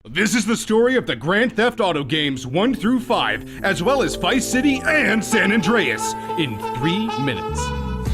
This is the story of the Grand Theft Auto games 1 through 5, as well as Vice City and San Andreas, in 3 minutes.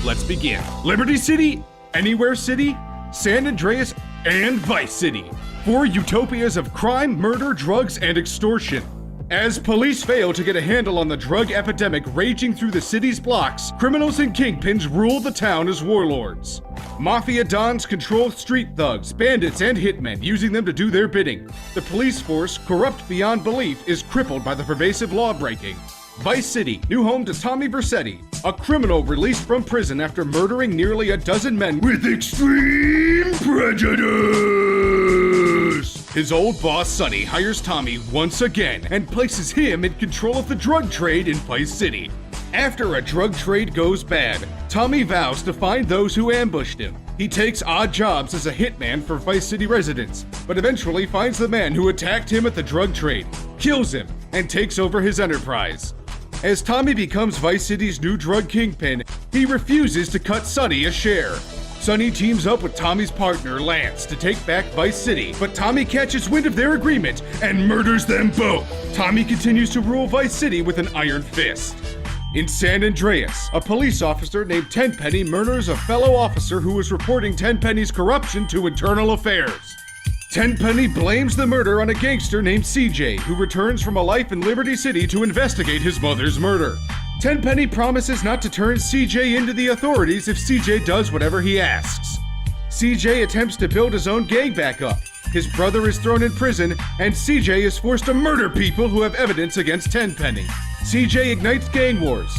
Let's begin. Liberty City, Anywhere City, San Andreas, and Vice City. 4 utopias of crime, murder, drugs, and extortion. As police fail to get a handle on the drug epidemic raging through the city's blocks, criminals and kingpins rule the town as warlords. Mafia dons control street thugs, bandits, and hitmen, using them to do their bidding. The police force, corrupt beyond belief, is crippled by the pervasive law-breaking. Vice City, new home to Tommy Vercetti, a criminal released from prison after murdering nearly a dozen men with extreme prejudice. His old boss, Sonny, hires Tommy once again and places him in control of the drug trade in Vice City. After a drug trade goes bad, Tommy vows to find those who ambushed him. He takes odd jobs as a hitman for Vice City residents, but eventually finds the man who attacked him at the drug trade, kills him, and takes over his enterprise. As Tommy becomes Vice City's new drug kingpin, he refuses to cut Sonny a share. Sonny teams up with Tommy's partner, Lance, to take back Vice City, but Tommy catches wind of their agreement and murders them both. Tommy continues to rule Vice City with an iron fist. In San Andreas, a police officer named Tenpenny murders a fellow officer who was reporting Tenpenny's corruption to Internal Affairs. Tenpenny blames the murder on a gangster named CJ, who returns from a life in Liberty City to investigate his mother's murder. Tenpenny promises not to turn CJ into the authorities if CJ does whatever he asks. CJ attempts to build his own gang back up. His brother is thrown in prison, and CJ is forced to murder people who have evidence against Tenpenny. CJ ignites gang wars,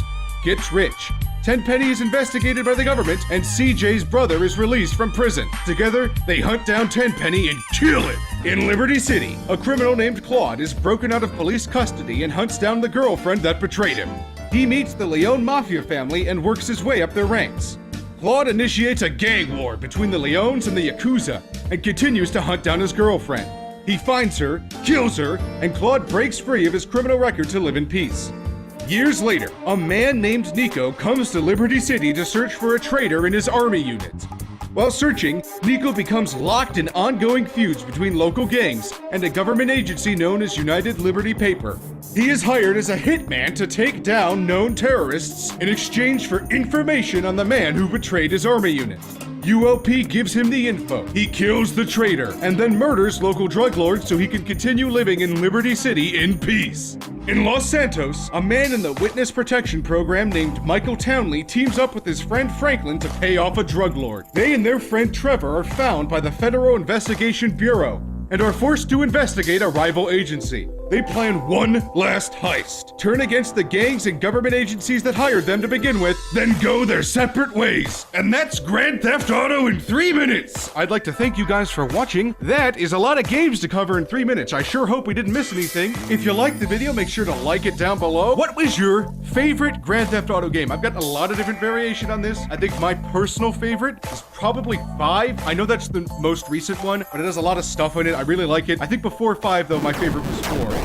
gets rich. Tenpenny is investigated by the government, and CJ's brother is released from prison. Together, they hunt down Tenpenny and kill him. In Liberty City, a criminal named Claude is broken out of police custody and hunts down the girlfriend that betrayed him. He meets the Leone Mafia family and works his way up their ranks. Claude initiates a gang war between the Leones and the Yakuza, and continues to hunt down his girlfriend. He finds her, kills her, and Claude breaks free of his criminal record to live in peace. Years later, a man named Nico comes to Liberty City to search for a traitor in his army unit. While searching, Nico becomes locked in ongoing feuds between local gangs and a government agency known as United Liberty Paper. He is hired as a hitman to take down known terrorists in exchange for information on the man who betrayed his army unit. ULP gives him the info. He kills the traitor and then murders local drug lords so he can continue living in Liberty City in peace. In Los Santos, a man in the Witness Protection Program named Michael Townley teams up with his friend Franklin to pay off a drug lord. They and their friend Trevor are found by the Federal Investigation Bureau and are forced to investigate a rival agency. They plan one last heist, turn against the gangs and government agencies that hired them to begin with, then go their separate ways. And that's Grand Theft Auto in 3 minutes. I'd like to thank you guys for watching. That is a lot of games to cover in 3 minutes. I sure hope we didn't miss anything. If you liked the video, make sure to like it down below. What was your favorite Grand Theft Auto game? I've got a lot of different variation on this. I think my personal favorite is probably 5. I know that's the most recent one, but it has a lot of stuff in it. I really like it. I think before 5, though, my favorite was 4.